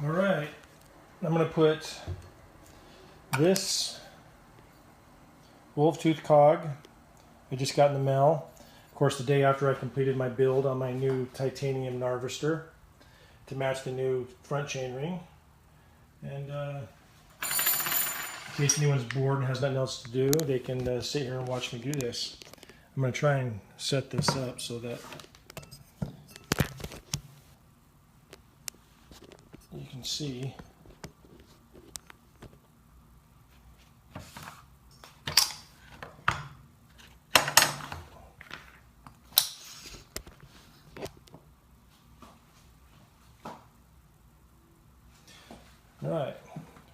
All right, I'm going to put this Wolftooth cog I just got in the mail. Of course, the day after I completed my build on my new titanium Gnarvester to match the new front chainring. And in case anyone's bored and has nothing else to do, they can sit here and watch me do this. I'm going to try and set this up so that you can see. All right,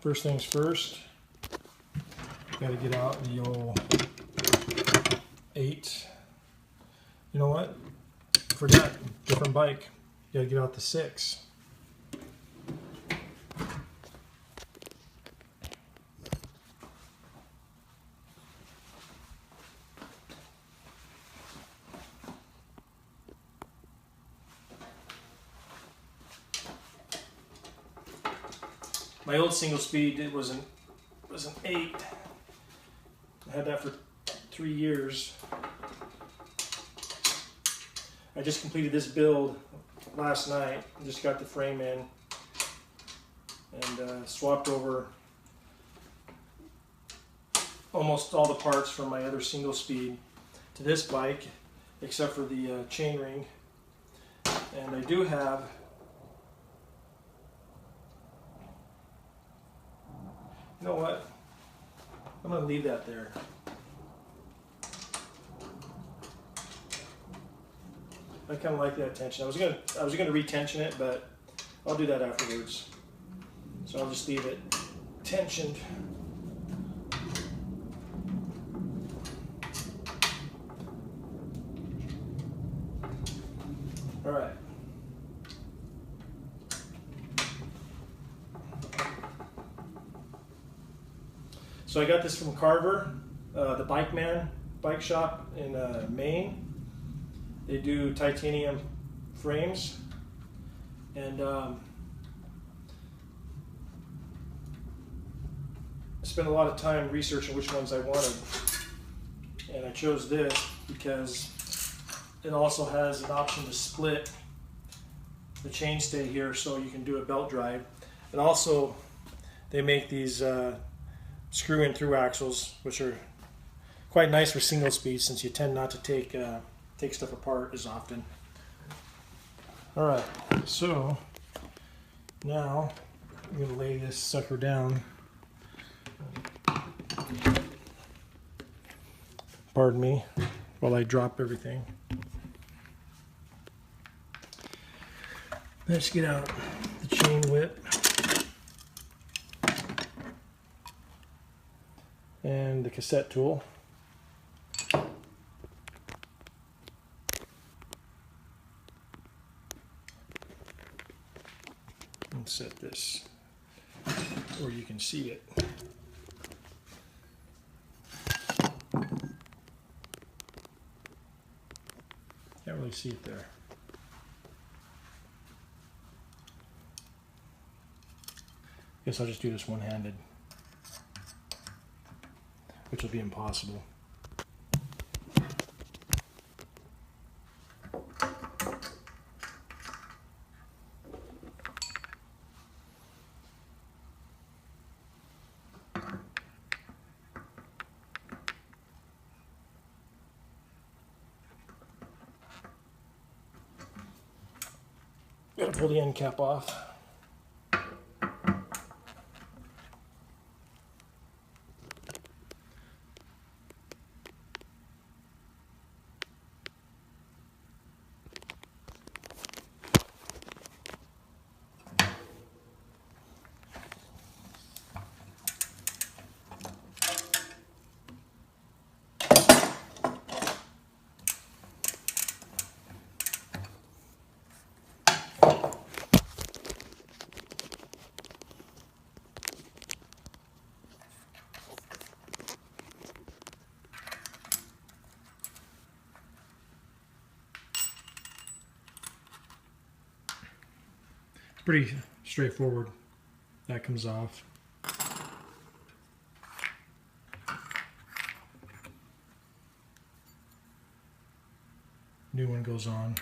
first things first, got to get out the old 8. You know what? Forgot, different bike. Got to get out the 6. My old single speed, it was an 8. I had that for 3 years. I just completed this build last night. I just got the frame in and swapped over almost all the parts from my other single speed to this bike, except for the chain ring. And I do have you know what? I'm going to leave that there. I kind of like that tension. I was gonna retension it, but I'll do that afterwards. So I'll just leave it tensioned. All right. So I got this from Carver, the bike shop in Maine. They do titanium frames, and I spent a lot of time researching which ones I wanted, and I chose this because it also has an option to split the chainstay here so you can do a belt drive. And also they make these screw in through axles, which are quite nice for single speed since you tend not to take stuff apart as often. All right, so now I'm going to lay this sucker down. Pardon me while I drop everything. Let's get out the chain whip and the cassette tool. And set this where you can see it. Can't really see it there. Guess I'll just do this one-handed, which will be impossible. Gotta pull the end cap off. Pretty straightforward. That comes off. New one goes on.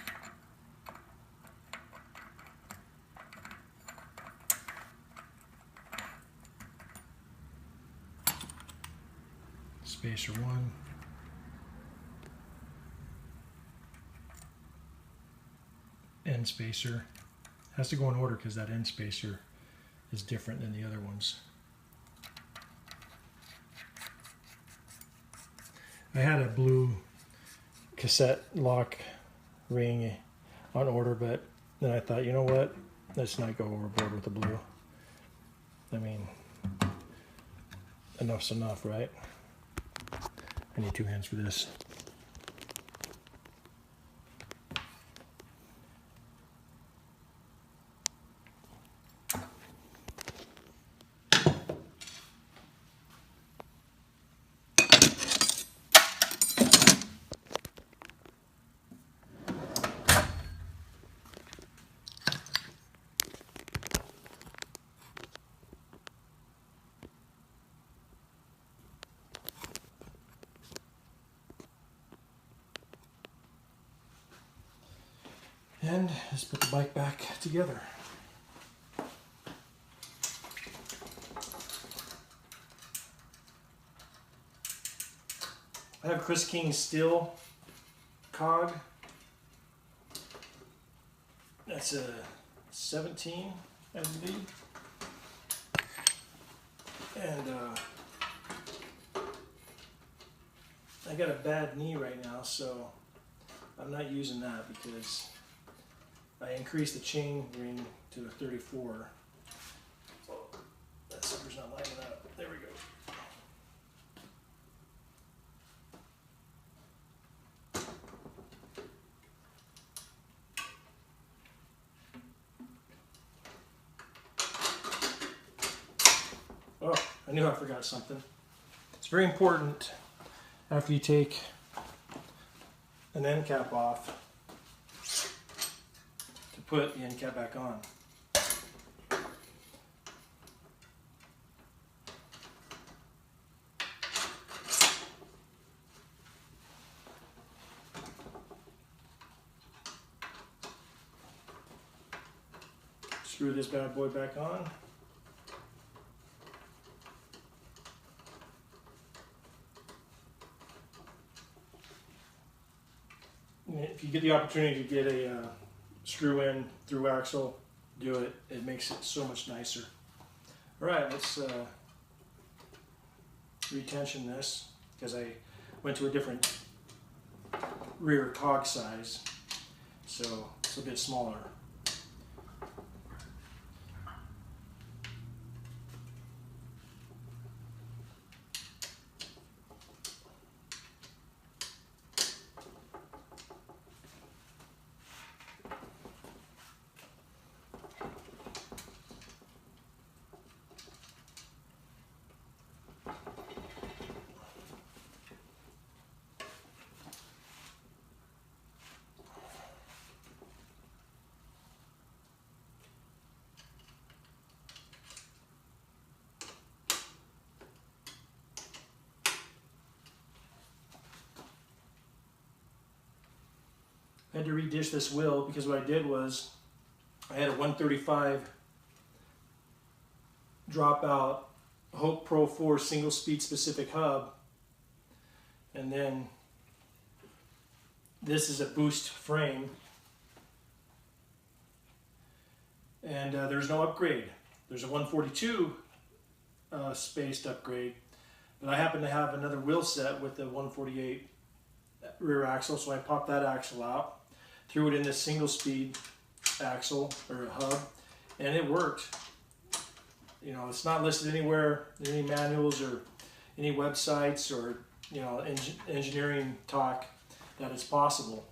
Spacer 1. End spacer. Has to go in order because that end spacer is different than the other ones. I had a blue cassette lock ring on order, but then I thought, you know what? Let's not go overboard with the blue. I mean, enough's enough, right? I need 2 hands for this. And let's put the bike back together. I have Chris King steel cog. That's a 17, I believe. And I got a bad knee right now, so I'm not using that because I increased the chain ring to a 34. Oh, that sucker's not lining up. There we go. Oh, I knew I forgot something. It's very important after you take an end cap off to put the end cap back on. Screw this bad boy back on. If you get the opportunity to get a screw in through axle, do it. It makes it so much nicer. All right, let's retension this because I went to a different rear cog size, so it's a bit smaller. I had to redish this wheel because what I did was I had a 135 dropout Hope Pro 4 single speed specific hub, and then this is a boost frame, and there's no upgrade. There's a 142 spaced upgrade, but I happen to have another wheel set with the 148 rear axle, so I popped that axle out, threw it in this single speed axle or hub, and it worked. You know, it's not listed anywhere in any manuals or any websites or, you know, engineering talk that it's possible.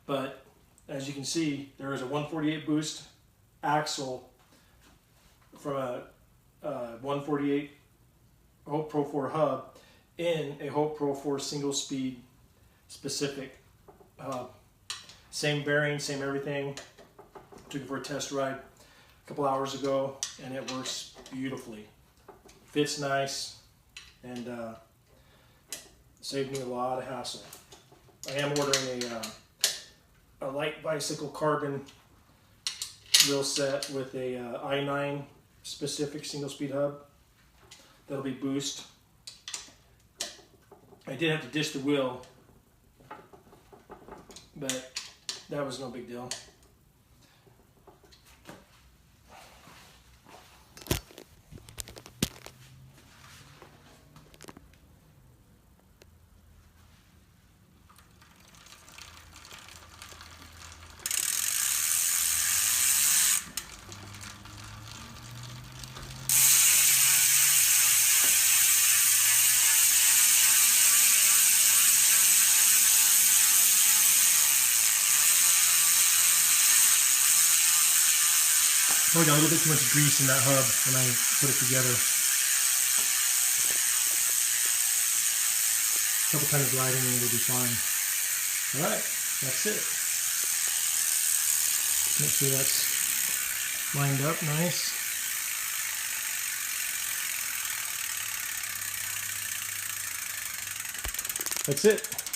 But as you can see, there is a 148 boost axle from a 148 Hope Pro 4 hub in a Hope Pro 4 single speed specific hub. Same bearing, same everything. Took it for a test ride a couple hours ago, and it works beautifully. Fits nice, and saved me a lot of hassle. I am ordering a light bicycle carbon wheel set with a i9 specific single speed hub. That'll be boost. I did have to dish the wheel, but that was no big deal. Probably got a little bit too much grease in that hub when I put it together. A couple times riding and it'll be fine. Alright, that's it. Make sure that's lined up nice. That's it.